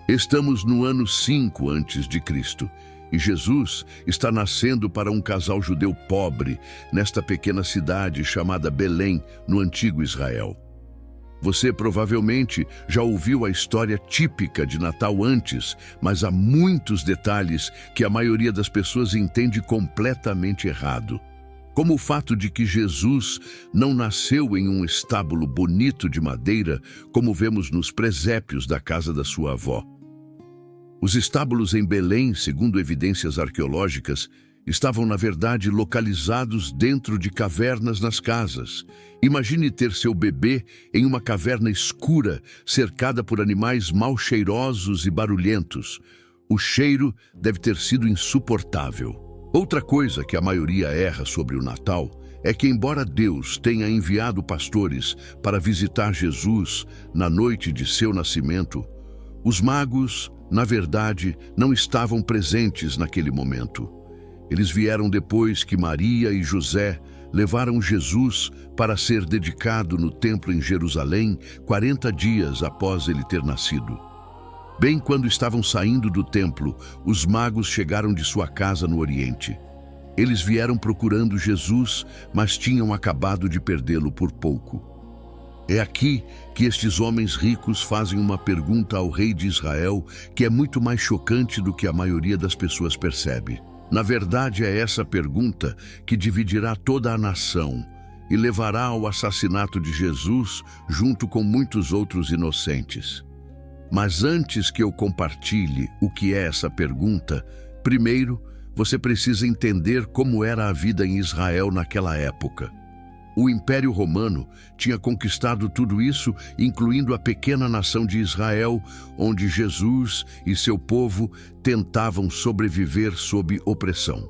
Estamos no ano 5 antes de Cristo e Jesus está nascendo para um casal judeu pobre nesta pequena cidade chamada Belém, no antigo Israel. Você provavelmente já ouviu a história típica de Natal antes, mas há muitos detalhes que a maioria das pessoas entende completamente errado. Como o fato de que Jesus não nasceu em um estábulo bonito de madeira, como vemos nos presépios da casa da sua avó. Os estábulos em Belém, segundo evidências arqueológicas, estavam, na verdade, localizados dentro de cavernas nas casas. Imagine ter seu bebê em uma caverna escura, cercada por animais mal cheirosos e barulhentos. O cheiro deve ter sido insuportável. Outra coisa que a maioria erra sobre o Natal é que, embora Deus tenha enviado pastores para visitar Jesus na noite de seu nascimento, os magos, na verdade, não estavam presentes naquele momento. Eles vieram depois que Maria e José levaram Jesus para ser dedicado no templo em Jerusalém 40 dias após ele ter nascido. Bem quando estavam saindo do templo, os magos chegaram de sua casa no Oriente. Eles vieram procurando Jesus, mas tinham acabado de perdê-lo por pouco. É aqui que estes homens ricos fazem uma pergunta ao rei de Israel que é muito mais chocante do que a maioria das pessoas percebe. Na verdade, é essa pergunta que dividirá toda a nação e levará ao assassinato de Jesus junto com muitos outros inocentes. Mas antes que eu compartilhe o que é essa pergunta, primeiro, você precisa entender como era a vida em Israel naquela época. O Império Romano tinha conquistado tudo isso, incluindo a pequena nação de Israel, onde Jesus e seu povo tentavam sobreviver sob opressão.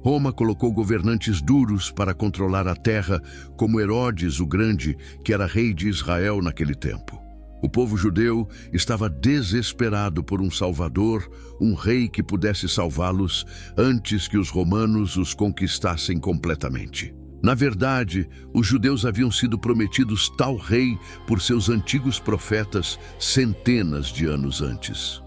Roma colocou governantes duros para controlar a terra, como Herodes o Grande, que era rei de Israel naquele tempo. O povo judeu estava desesperado por um salvador, um rei que pudesse salvá-los antes que os romanos os conquistassem completamente. Na verdade, os judeus haviam sido prometidos tal rei por seus antigos profetas centenas de anos antes.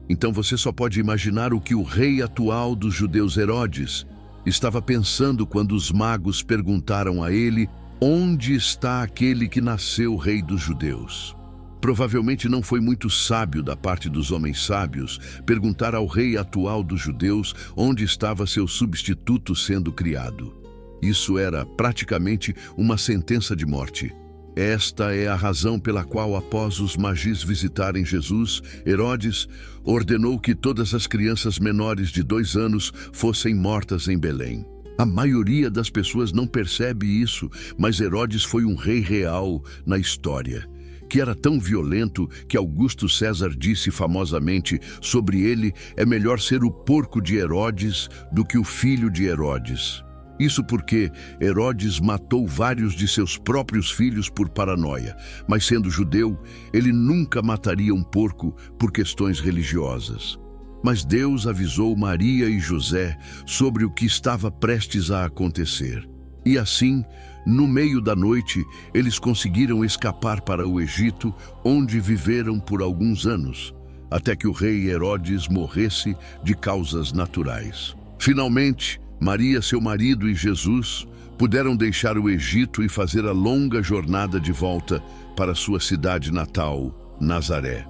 Então você só pode imaginar o que o rei atual dos judeus, Herodes, estava pensando quando os magos perguntaram a ele: onde está aquele que nasceu rei dos judeus? Provavelmente não foi muito sábio da parte dos homens sábios perguntar ao rei atual dos judeus onde estava seu substituto sendo criado. Isso era praticamente uma sentença de morte. Esta é a razão pela qual, após os magis visitarem Jesus, Herodes ordenou que todas as crianças menores de 2 anos fossem mortas em Belém. A maioria das pessoas não percebe isso, mas Herodes foi um rei real na história, que era tão violento que Augusto César disse famosamente sobre ele: é melhor ser o porco de Herodes do que o filho de Herodes. Isso porque Herodes matou vários de seus próprios filhos por paranoia, mas sendo judeu, ele nunca mataria um porco por questões religiosas. Mas Deus avisou Maria e José sobre o que estava prestes a acontecer. E assim, no meio da noite, eles conseguiram escapar para o Egito, onde viveram por alguns anos, até que o rei Herodes morresse de causas naturais. Finalmente, Maria, seu marido, e Jesus puderam deixar o Egito e fazer a longa jornada de volta para sua cidade natal, Nazaré.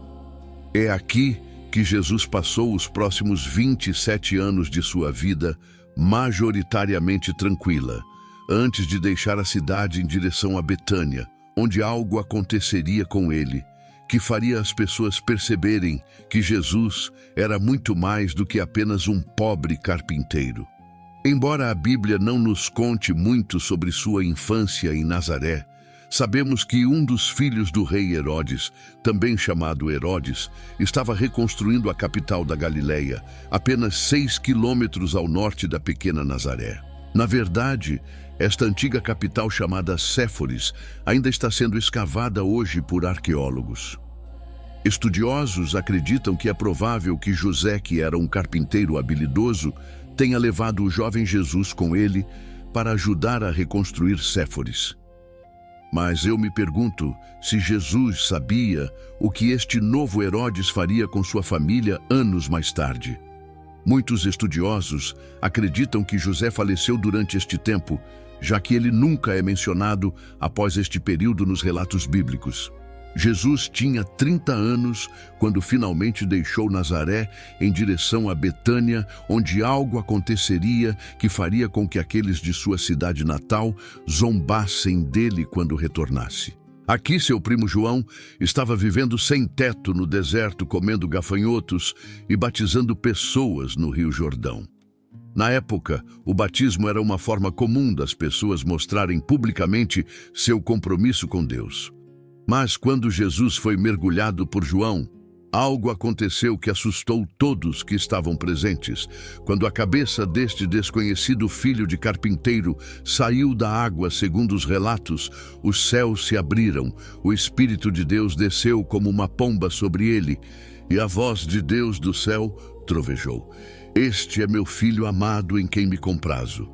É aqui que Jesus passou os próximos 27 anos de sua vida majoritariamente tranquila, antes de deixar a cidade em direção a Betânia, onde algo aconteceria com ele, que faria as pessoas perceberem que Jesus era muito mais do que apenas um pobre carpinteiro. Embora a Bíblia não nos conte muito sobre sua infância em Nazaré, sabemos que um dos filhos do rei Herodes, também chamado Herodes, estava reconstruindo a capital da Galileia, apenas 6 quilômetros ao norte da pequena Nazaré. Na verdade, esta antiga capital chamada Séforis ainda está sendo escavada hoje por arqueólogos. Estudiosos acreditam que é provável que José, que era um carpinteiro habilidoso, tenha levado o jovem Jesus com ele para ajudar a reconstruir Séforis. Mas eu me pergunto se Jesus sabia o que este novo Herodes faria com sua família anos mais tarde. Muitos estudiosos acreditam que José faleceu durante este tempo, já que ele nunca é mencionado após este período nos relatos bíblicos. Jesus tinha 30 anos quando finalmente deixou Nazaré em direção a Betânia, onde algo aconteceria que faria com que aqueles de sua cidade natal zombassem dele quando retornasse. Aqui seu primo João estava vivendo sem teto no deserto, comendo gafanhotos e batizando pessoas no Rio Jordão. Na época, o batismo era uma forma comum das pessoas mostrarem publicamente seu compromisso com Deus. Mas quando Jesus foi mergulhado por João, algo aconteceu que assustou todos que estavam presentes. Quando a cabeça deste desconhecido filho de carpinteiro saiu da água, segundo os relatos, os céus se abriram, o Espírito de Deus desceu como uma pomba sobre ele, e a voz de Deus do céu trovejou: "Este é meu filho amado em quem me comprazo."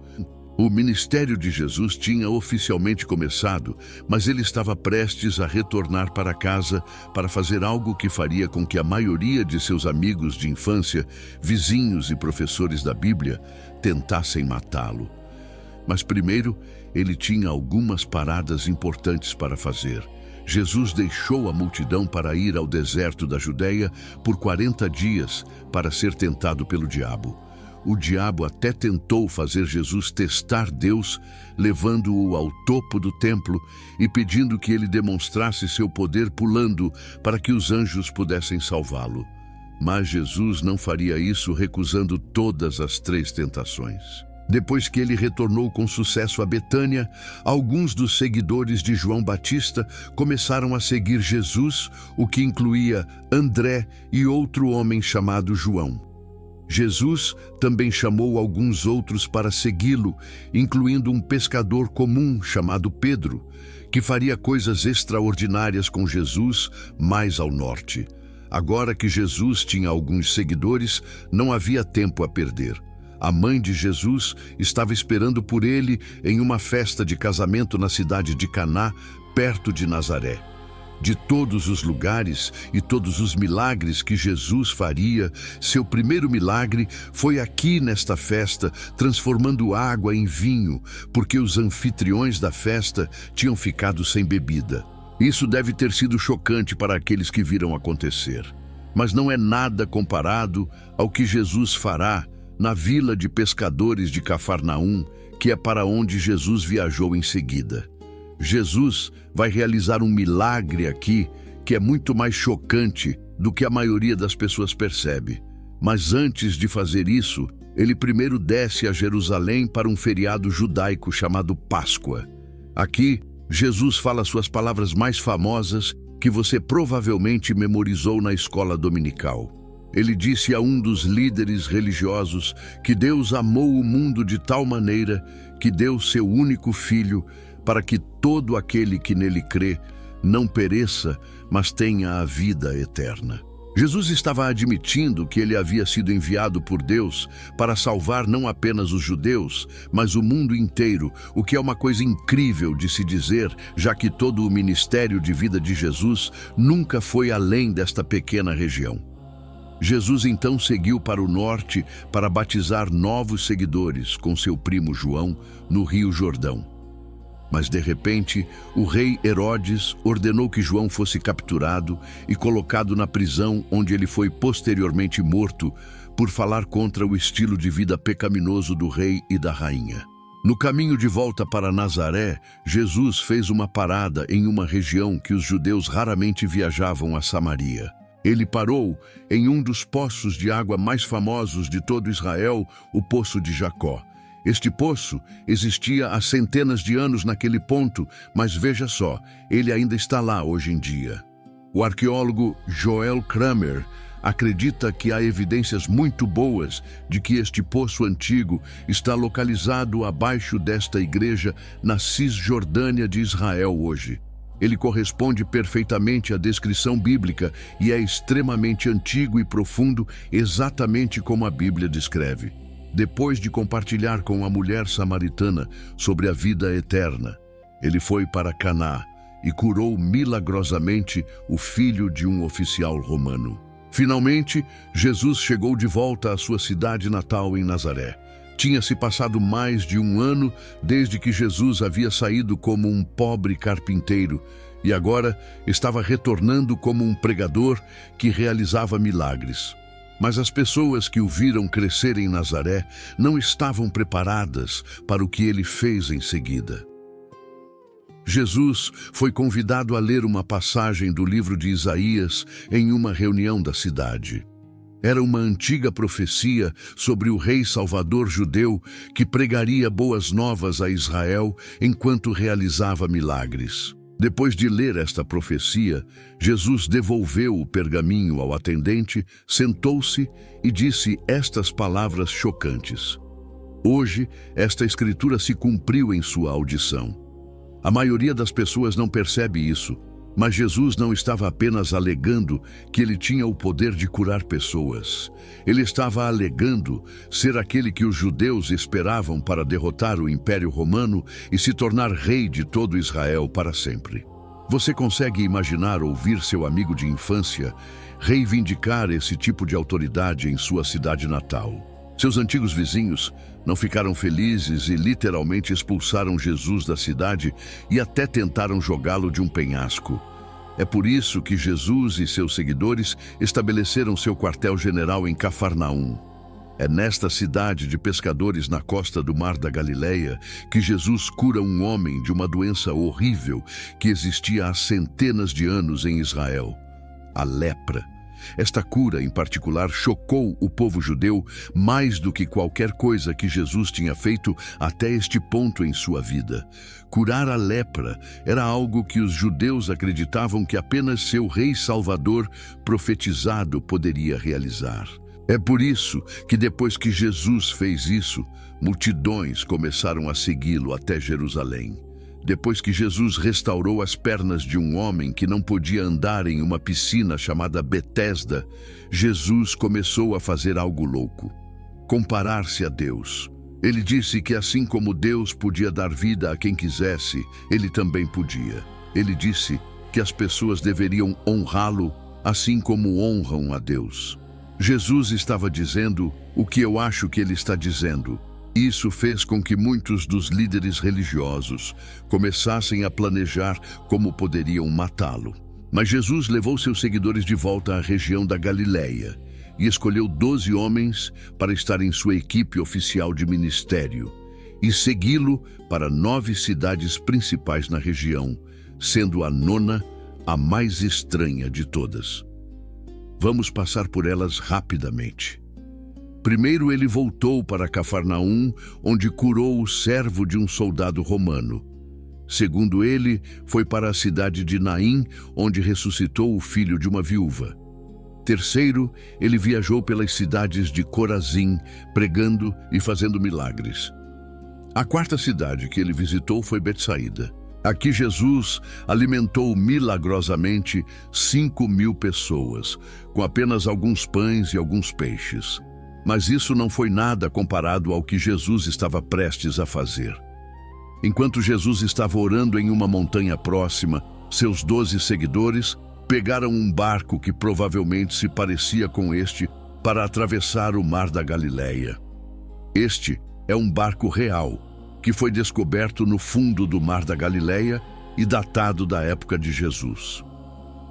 O ministério de Jesus tinha oficialmente começado, mas ele estava prestes a retornar para casa para fazer algo que faria com que a maioria de seus amigos de infância, vizinhos e professores da Bíblia tentassem matá-lo. Mas primeiro, ele tinha algumas paradas importantes para fazer. Jesus deixou a multidão para ir ao deserto da Judeia por 40 dias para ser tentado pelo diabo. O diabo até tentou fazer Jesus testar Deus, levando-o ao topo do templo e pedindo que ele demonstrasse seu poder pulando para que os anjos pudessem salvá-lo. Mas Jesus não faria isso, recusando todas as 3 tentações. Depois que ele retornou com sucesso a Betânia, alguns dos seguidores de João Batista começaram a seguir Jesus, o que incluía André e outro homem chamado João. Jesus também chamou alguns outros para segui-lo, incluindo um pescador comum chamado Pedro, que faria coisas extraordinárias com Jesus mais ao norte. Agora que Jesus tinha alguns seguidores, não havia tempo a perder. A mãe de Jesus estava esperando por ele em uma festa de casamento na cidade de Caná, perto de Nazaré. De todos os lugares e todos os milagres que Jesus faria, seu primeiro milagre foi aqui nesta festa, transformando água em vinho, porque os anfitriões da festa tinham ficado sem bebida. Isso deve ter sido chocante para aqueles que viram acontecer. Mas não é nada comparado ao que Jesus fará na vila de pescadores de Cafarnaum, que é para onde Jesus viajou em seguida. Jesus vai realizar um milagre aqui que é muito mais chocante do que a maioria das pessoas percebe. Mas antes de fazer isso, ele primeiro desce a Jerusalém para um feriado judaico chamado Páscoa. Aqui, Jesus fala suas palavras mais famosas que você provavelmente memorizou na escola dominical. Ele disse a um dos líderes religiosos que Deus amou o mundo de tal maneira que deu seu único filho para que todo aquele que nele crê não pereça, mas tenha a vida eterna. Jesus estava admitindo que ele havia sido enviado por Deus para salvar não apenas os judeus, mas o mundo inteiro, o que é uma coisa incrível de se dizer, já que todo o ministério de vida de Jesus nunca foi além desta pequena região. Jesus então seguiu para o norte para batizar novos seguidores com seu primo João no Rio Jordão. Mas de repente, o rei Herodes ordenou que João fosse capturado e colocado na prisão, onde ele foi posteriormente morto por falar contra o estilo de vida pecaminoso do rei e da rainha. No caminho de volta para Nazaré, Jesus fez uma parada em uma região que os judeus raramente viajavam, a Samaria. Ele parou em um dos poços de água mais famosos de todo Israel, o Poço de Jacó. Este poço existia há centenas de anos naquele ponto, mas veja só, ele ainda está lá hoje em dia. O arqueólogo Joel Kramer acredita que há evidências muito boas de que este poço antigo está localizado abaixo desta igreja na Cisjordânia de Israel hoje. Ele corresponde perfeitamente à descrição bíblica e é extremamente antigo e profundo, exatamente como a Bíblia descreve. Depois de compartilhar com a mulher samaritana sobre a vida eterna, ele foi para Caná, e curou milagrosamente o filho de um oficial romano. Finalmente, Jesus chegou de volta à sua cidade natal em Nazaré. Tinha-se passado mais de um ano desde que Jesus havia saído como um pobre carpinteiro e agora estava retornando como um pregador que realizava milagres. Mas as pessoas que o viram crescer em Nazaré não estavam preparadas para o que ele fez em seguida. Jesus foi convidado a ler uma passagem do livro de Isaías em uma reunião da cidade. Era uma antiga profecia sobre o rei salvador judeu que pregaria boas novas a Israel enquanto realizava milagres. Depois de ler esta profecia, Jesus devolveu o pergaminho ao atendente, sentou-se e disse estas palavras chocantes. Hoje, esta escritura se cumpriu em sua audição. A maioria das pessoas não percebe isso, mas Jesus não estava apenas alegando que ele tinha o poder de curar pessoas. Ele estava alegando ser aquele que os judeus esperavam para derrotar o Império Romano e se tornar rei de todo Israel para sempre. Você consegue imaginar ouvir seu amigo de infância reivindicar esse tipo de autoridade em sua cidade natal? Seus antigos vizinhos não ficaram felizes e literalmente expulsaram Jesus da cidade e até tentaram jogá-lo de um penhasco. É por isso que Jesus e seus seguidores estabeleceram seu quartel-general em Cafarnaum. É nesta cidade de pescadores na costa do Mar da Galileia que Jesus cura um homem de uma doença horrível que existia há centenas de anos em Israel: a lepra. Esta cura, em particular, chocou o povo judeu mais do que qualquer coisa que Jesus tinha feito até este ponto em sua vida. Curar a lepra era algo que os judeus acreditavam que apenas seu rei salvador profetizado poderia realizar. É por isso que depois que Jesus fez isso, multidões começaram a segui-lo até Jerusalém. Depois que Jesus restaurou as pernas de um homem que não podia andar em uma piscina chamada Betesda, Jesus começou a fazer algo louco: comparar-se a Deus. Ele disse que assim como Deus podia dar vida a quem quisesse, ele também podia. Ele disse que as pessoas deveriam honrá-lo assim como honram a Deus. Jesus estava dizendo o que eu acho que ele está dizendo. Isso fez com que muitos dos líderes religiosos começassem a planejar como poderiam matá-lo. Mas Jesus levou seus seguidores de volta à região da Galileia e escolheu 12 homens para estar em sua equipe oficial de ministério e segui-lo para 9 cidades principais na região, sendo a 9ª a mais estranha de todas. Vamos passar por elas rapidamente. Primeiro ele voltou para Cafarnaum, onde curou o servo de um soldado romano. Segundo ele, foi para a cidade de Naim, onde ressuscitou o filho de uma viúva. Terceiro, ele viajou pelas cidades de Corazim, pregando e fazendo milagres. A quarta cidade que ele visitou foi Betsaída. Aqui Jesus alimentou milagrosamente 5.000 pessoas, com apenas alguns pães e alguns peixes. Mas isso não foi nada comparado ao que Jesus estava prestes a fazer. Enquanto Jesus estava orando em uma montanha próxima, seus 12 seguidores pegaram um barco que provavelmente se parecia com este para atravessar o Mar da Galileia. Este é um barco real, que foi descoberto no fundo do Mar da Galileia e datado da época de Jesus.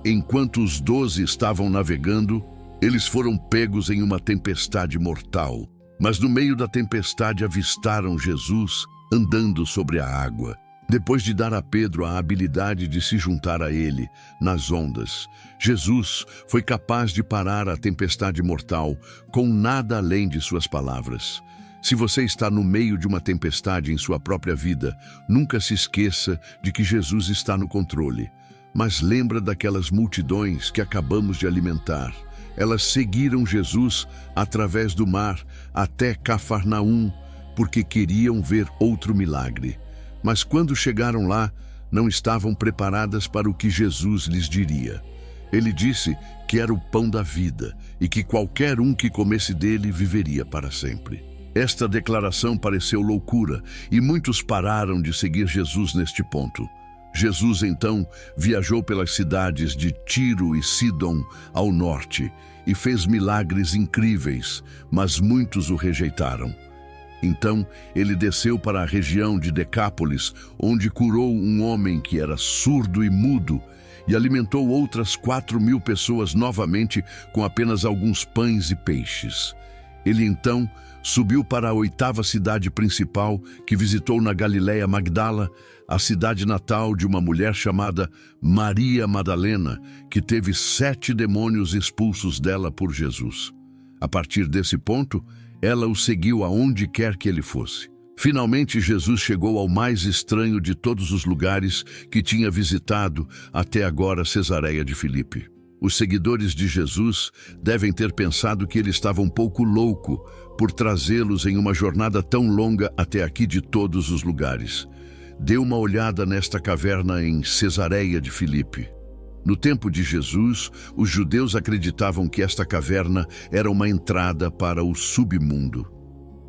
Enquanto os 12 estavam navegando, eles foram pegos em uma tempestade mortal, mas no meio da tempestade avistaram Jesus andando sobre a água. Depois de dar a Pedro a habilidade de se juntar a ele nas ondas, Jesus foi capaz de parar a tempestade mortal com nada além de suas palavras. Se você está no meio de uma tempestade em sua própria vida, nunca se esqueça de que Jesus está no controle. Mas lembra daquelas multidões que acabamos de alimentar. Elas seguiram Jesus através do mar até Cafarnaum, porque queriam ver outro milagre. Mas quando chegaram lá, não estavam preparadas para o que Jesus lhes diria. Ele disse que era o pão da vida e que qualquer um que comesse dele viveria para sempre. Esta declaração pareceu loucura e muitos pararam de seguir Jesus neste ponto. Jesus, então, viajou pelas cidades de Tiro e Sidom ao norte e fez milagres incríveis, mas muitos o rejeitaram. Então, ele desceu para a região de Decápolis, onde curou um homem que era surdo e mudo e alimentou outras 4.000 pessoas novamente com apenas alguns pães e peixes. Ele, então, subiu para a 8ª cidade principal, que visitou na Galiléia Magdala, a cidade natal de uma mulher chamada Maria Madalena, que teve 7 demônios expulsos dela por Jesus. A partir desse ponto, ela o seguiu aonde quer que ele fosse. Finalmente, Jesus chegou ao mais estranho de todos os lugares que tinha visitado até agora, Cesareia de Filipe. Os seguidores de Jesus devem ter pensado que ele estava um pouco louco por trazê-los em uma jornada tão longa até aqui de todos os lugares. Dê uma olhada nesta caverna em Cesareia de Filipe. No tempo de Jesus, os judeus acreditavam que esta caverna era uma entrada para o submundo.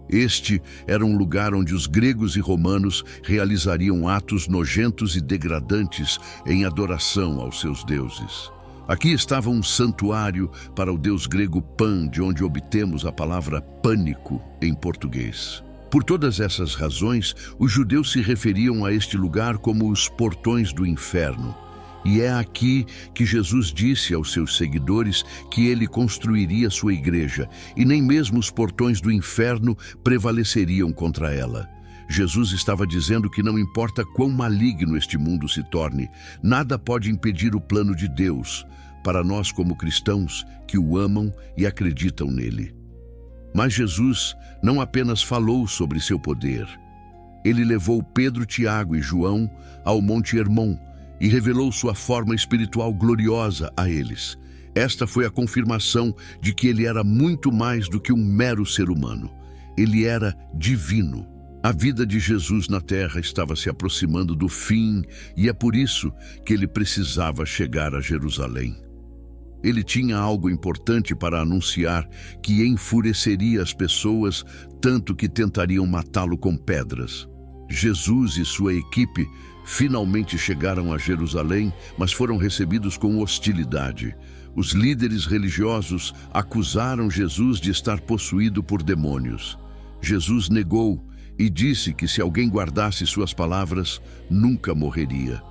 Este era um lugar onde os gregos e romanos realizariam atos nojentos e degradantes em adoração aos seus deuses. Aqui estava um santuário para o deus grego Pan, de onde obtemos a palavra pânico em português. Por todas essas razões, os judeus se referiam a este lugar como os portões do inferno. E é aqui que Jesus disse aos seus seguidores que ele construiria sua igreja, e nem mesmo os portões do inferno prevaleceriam contra ela. Jesus estava dizendo que não importa quão maligno este mundo se torne, nada pode impedir o plano de Deus, para nós como cristãos que o amam e acreditam nele. Mas Jesus não apenas falou sobre seu poder. Ele levou Pedro, Tiago e João ao Monte Hermon e revelou sua forma espiritual gloriosa a eles. Esta foi a confirmação de que ele era muito mais do que um mero ser humano. Ele era divino. A vida de Jesus na terra estava se aproximando do fim e é por isso que ele precisava chegar a Jerusalém. Ele tinha algo importante para anunciar que enfureceria as pessoas, tanto que tentariam matá-lo com pedras. Jesus e sua equipe finalmente chegaram a Jerusalém, mas foram recebidos com hostilidade. Os líderes religiosos acusaram Jesus de estar possuído por demônios. Jesus negou e disse que se alguém guardasse suas palavras, nunca morreria.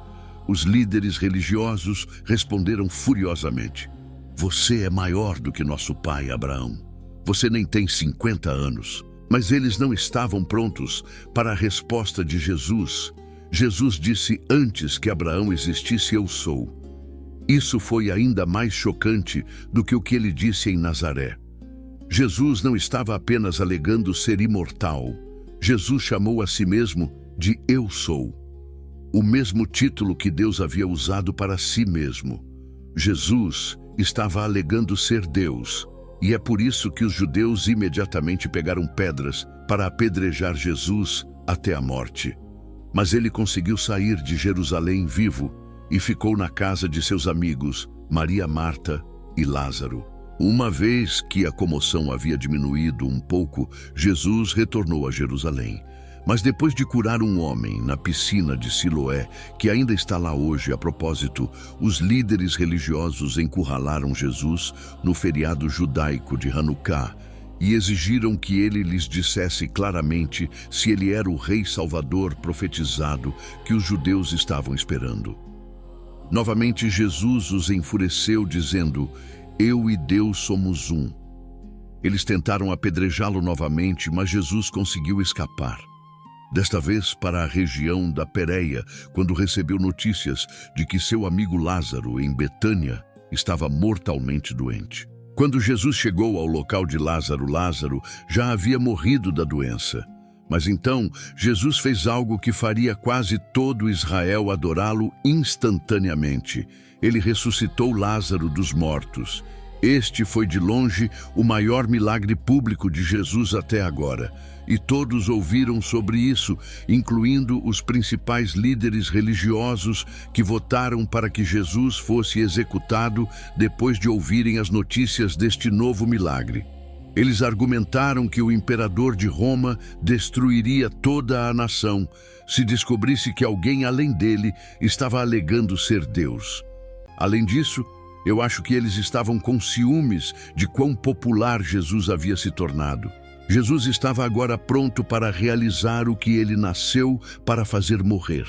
Os líderes religiosos responderam furiosamente: "Você é maior do que nosso pai Abraão. Você nem tem 50 anos." Mas eles não estavam prontos para a resposta de Jesus. Jesus disse: "Antes que Abraão existisse, eu sou." Isso foi ainda mais chocante do que o que ele disse em Nazaré. Jesus não estava apenas alegando ser imortal. Jesus chamou a si mesmo de Eu Sou, o mesmo título que Deus havia usado para si mesmo. Jesus estava alegando ser Deus, e é por isso que os judeus imediatamente pegaram pedras para apedrejar Jesus até a morte. Mas ele conseguiu sair de Jerusalém vivo e ficou na casa de seus amigos, Maria, Marta e Lázaro. Uma vez que a comoção havia diminuído um pouco, Jesus retornou a Jerusalém. Mas depois de curar um homem na piscina de Siloé, que ainda está lá hoje, a propósito, os líderes religiosos encurralaram Jesus no feriado judaico de Hanukkah e exigiram que ele lhes dissesse claramente se ele era o rei salvador profetizado que os judeus estavam esperando. Novamente Jesus os enfureceu, dizendo: "Eu e Deus somos um." Eles tentaram apedrejá-lo novamente, mas Jesus conseguiu escapar. Desta vez para a região da Pérea, quando recebeu notícias de que seu amigo Lázaro, em Betânia, estava mortalmente doente. Quando Jesus chegou ao local de Lázaro, Lázaro já havia morrido da doença. Mas então, Jesus fez algo que faria quase todo Israel adorá-lo instantaneamente. Ele ressuscitou Lázaro dos mortos. Este foi de longe o maior milagre público de Jesus até agora. E todos ouviram sobre isso, incluindo os principais líderes religiosos que votaram para que Jesus fosse executado depois de ouvirem as notícias deste novo milagre. Eles argumentaram que o imperador de Roma destruiria toda a nação se descobrisse que alguém além dele estava alegando ser Deus. Além disso, eu acho que eles estavam com ciúmes de quão popular Jesus havia se tornado. Jesus estava agora pronto para realizar o que ele nasceu para fazer morrer.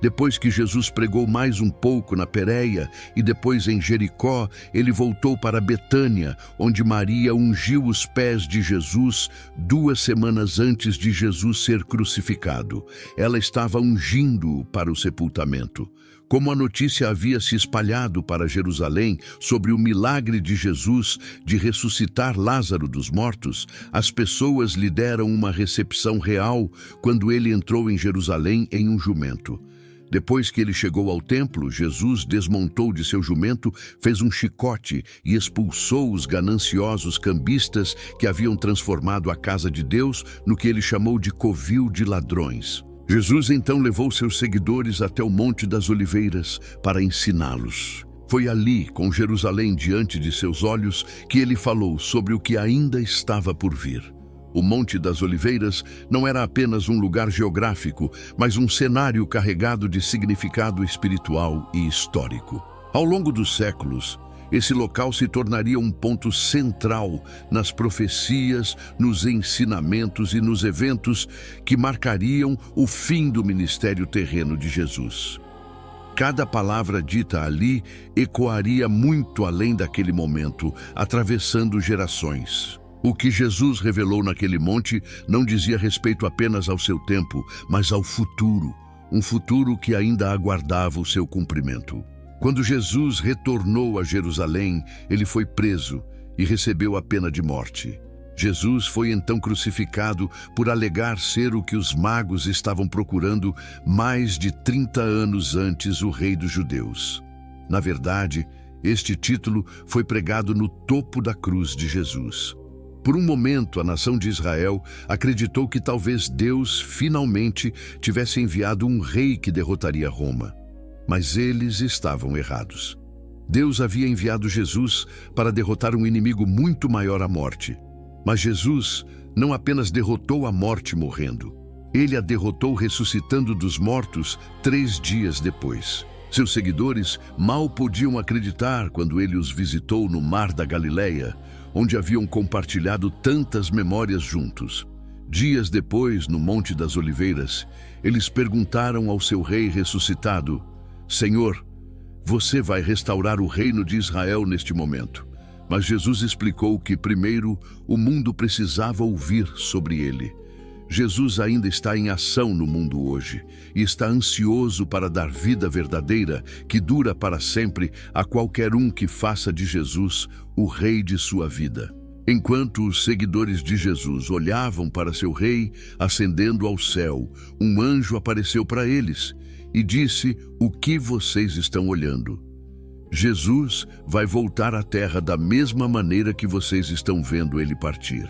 Depois que Jesus pregou mais um pouco na Pérea e depois em Jericó, ele voltou para Betânia, onde Maria ungiu os pés de Jesus 2 semanas antes de Jesus ser crucificado. Ela estava ungindo-o para o sepultamento. Como a notícia havia se espalhado para Jerusalém sobre o milagre de Jesus de ressuscitar Lázaro dos mortos, as pessoas lhe deram uma recepção real quando ele entrou em Jerusalém em um jumento. Depois que ele chegou ao templo, Jesus desmontou de seu jumento, fez um chicote e expulsou os gananciosos cambistas que haviam transformado a casa de Deus no que ele chamou de covil de ladrões. Jesus então levou seus seguidores até o Monte das Oliveiras para ensiná-los. Foi ali, com Jerusalém diante de seus olhos, que ele falou sobre o que ainda estava por vir. O Monte das Oliveiras não era apenas um lugar geográfico, mas um cenário carregado de significado espiritual e histórico. Ao longo dos séculos, esse local se tornaria um ponto central nas profecias, nos ensinamentos e nos eventos que marcariam o fim do ministério terreno de Jesus. Cada palavra dita ali ecoaria muito além daquele momento, atravessando gerações. O que Jesus revelou naquele monte não dizia respeito apenas ao seu tempo, mas ao futuro, um futuro que ainda aguardava o seu cumprimento. Quando Jesus retornou a Jerusalém, ele foi preso e recebeu a pena de morte. Jesus foi então crucificado por alegar ser o que os magos estavam procurando mais de 30 anos antes, o rei dos judeus. Na verdade, este título foi pregado no topo da cruz de Jesus. Por um momento, a nação de Israel acreditou que talvez Deus finalmente tivesse enviado um rei que derrotaria Roma. Mas eles estavam errados. Deus havia enviado Jesus para derrotar um inimigo muito maior, a morte. Mas Jesus não apenas derrotou a morte morrendo. Ele a derrotou ressuscitando dos mortos 3 dias depois. Seus seguidores mal podiam acreditar quando ele os visitou no Mar da Galileia, onde haviam compartilhado tantas memórias juntos. Dias depois, no Monte das Oliveiras, eles perguntaram ao seu rei ressuscitado: Senhor, você vai restaurar o reino de Israel neste momento. Mas Jesus explicou que primeiro o mundo precisava ouvir sobre ele. Jesus ainda está em ação no mundo hoje e está ansioso para dar vida verdadeira que dura para sempre a qualquer um que faça de Jesus o rei de sua vida. Enquanto os seguidores de Jesus olhavam para seu rei ascendendo ao céu, um anjo apareceu para eles e disse: O que vocês estão olhando? Jesus vai voltar à terra da mesma maneira que vocês estão vendo ele partir.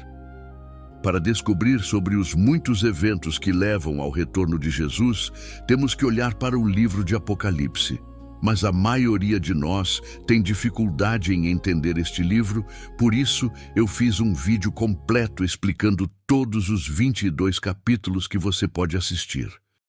Para descobrir sobre os muitos eventos que levam ao retorno de Jesus, temos que olhar para o livro de Apocalipse. Mas a maioria de nós tem dificuldade em entender este livro, por isso eu fiz um vídeo completo explicando todos os 22 capítulos que você pode assistir.